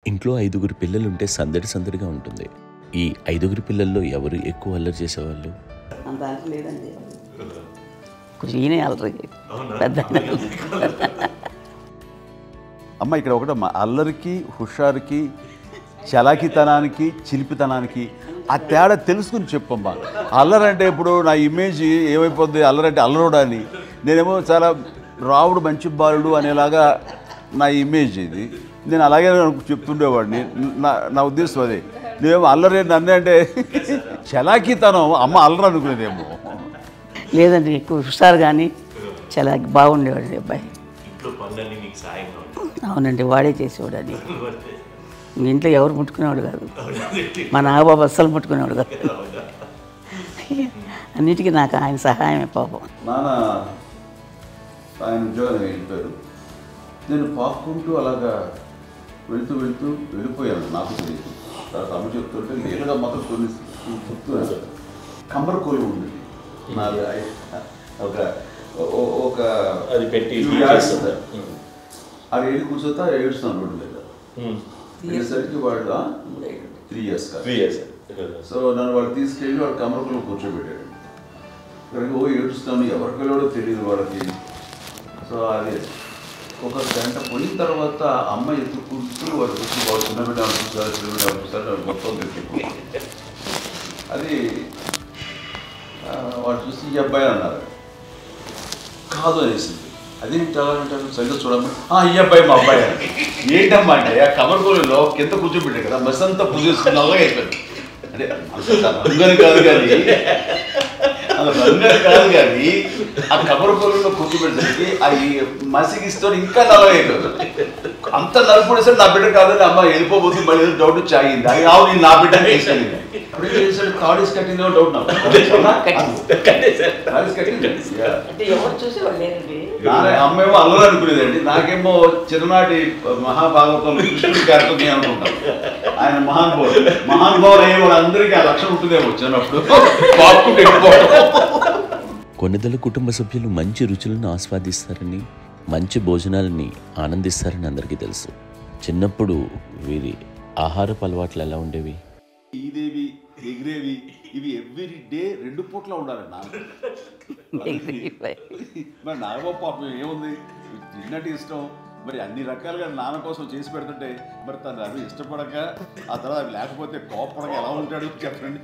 ఇంట్లో 5గురు పిల్లలుంటే సందడి సందడిగా ఉంటుంది. ఈ 5గురు పిల్లల్లో ఎవరు ఎక్కువ అల్లరి చేసేవాళ్ళు? అంత అల్లరి లేదండి. కొంచెం ఈయనే అల్లరి పెద్ద. అమ్మ ఇక్కడ ఒకటమ్మా, అల్లరికి హుషారుకి చలాకితనానికి చిలిపితనానికి ఆ తేడా తెలుసుకుని చెప్పమ్మా. అల్లరంటే ఇప్పుడు నా ఇమేజ్ ఏమైపోద్ది, అల్లరంటే అల్లరుడా అని, నేనేమో చాలా రావుడు మంచి బాలుడు అనేలాగా నా ఇమేజ్ ఇది. నేను అలాగే చెప్తుండేవాడిని. నా ఉద్దేశం అదే. నువ్వేమో అల్లరి నన్ను అంటే చలాకితనం అమ్మ అల్లరి అనుకునేదేమో. లేదండి, ఎక్కువ హుషారు కానీ చాలా బాగుండేవాడు అబ్బాయి. అవునండి, వాడే చేసేవాడు. అది ఇంట్లో ఎవరు ముట్టుకునేవాడు కాదు. మా నాగబాబు అస్సలు ముట్టుకునేవాడు కాదు. అన్నిటికీ నాకు ఆయన సహాయమే పాపం. నాన్న ఆయన ఉద్యోగం వెళ్ళిపోయారు. నేను పాక్కుంటూ అలాగా వెళ్తూ వెళ్ళిపోయాను. నాకు తెలియదు. తర్వాత అమ్మ చెప్తుంటే నేరుగా మాత్రం కొన్ని చెప్తున్నాను. కమ్మరకోలు ఉంది నాది. ఒక అది పెట్టి అది ఏడు కూర్చోతా ఏడుస్తున్నాను రోడ్డు మీద. అయ్యేసరికి వాళ్ళు 3 years సో నన్ను వాళ్ళు తీసుకెళ్ళి వాడు కమ్మరకోలు కూర్చోబెట్టాడు. ఇక్కడికి ఏడుస్తాను, ఎవరికి వెళ్ళాడో తెలియదు వాళ్ళకి. సో అది ఒక గంట పోయిన తర్వాత అమ్మ ఎత్తుకుంటూ వాడు వచ్చి వాడు చిన్నబిడ్డ చూస్తారు, చిన్నబిడ్డ చూస్తారు, వాడు మొత్తం తెచ్చి అది వాడు చూసి ఈ అబ్బాయి అన్నారు. కాదు అనేసింది. అదేంటి అలా అంటారు, సరిగ్గా చూడమ్మా. ఈ అబ్బాయి మా అబ్బాయి అని. ఏంటమ్మా అంటే ఆ కమర్గోళంలో కింద కూర్చోబెట్టాడు కదా, మసి అంతా పూజేసుకుని అలాగే అయిపోయింది. అంటే రంగని కాదు కానీ ఆ కబరకోలులో కూర్చోబెట్టేసరికి అవి మసిగిస్తూ ఇంకా నల్లగైపోయింది. అంత నలుపుడేసరి నా బిడ్డ కాదని అమ్మ వెళ్ళిపోబోతుంది. మళ్ళీ ఏదో డౌట్ వచ్చి ఆగింది. అది ఆవు నేను నా బిడ్డ తీసుకెళ్ళింది. అప్పుడు చేసాడు కాలేజ్ కట్టిందో డౌట్ నాకు. అమ్మేమో అల్లరి అనుకునేదండి. నాకేమో చిన్ననాటి మహాభాగవతంలో కృష్ణుడి క్యారెక్టర్ నేను అనుకుంటాను. ఆయన మహానుభావులు అయ్యే వాళ్ళందరికీ ఆ లక్షణం ఉంటుందేమో వచ్చినప్పుడు. కొన్నిదల కుటుంబ సభ్యులు మంచి రుచులను ఆస్వాదిస్తారని, మంచి భోజనాలని ఆనందిస్తారని అందరికీ తెలుసు. చిన్నప్పుడు వీరి ఆహారపు అలవాట్లు ఎలా ఉండేవి? ఈదేవి ఎగిరేవి ఇవి ఎవ్రీ డే 2 పూట్ల ఉండాలి నాన్న. మరి నాగబాబు పాపం ఏముంది, తిన్నట్టు ఇష్టం. మరి అన్ని రకాలుగా నాన్న కోసం చేసి పెడుతుంటే మరి తను అవి ఇష్టపడక ఆ తర్వాత లేకపోతే కోపడక ఎలా ఉంటాడు చెప్పండి.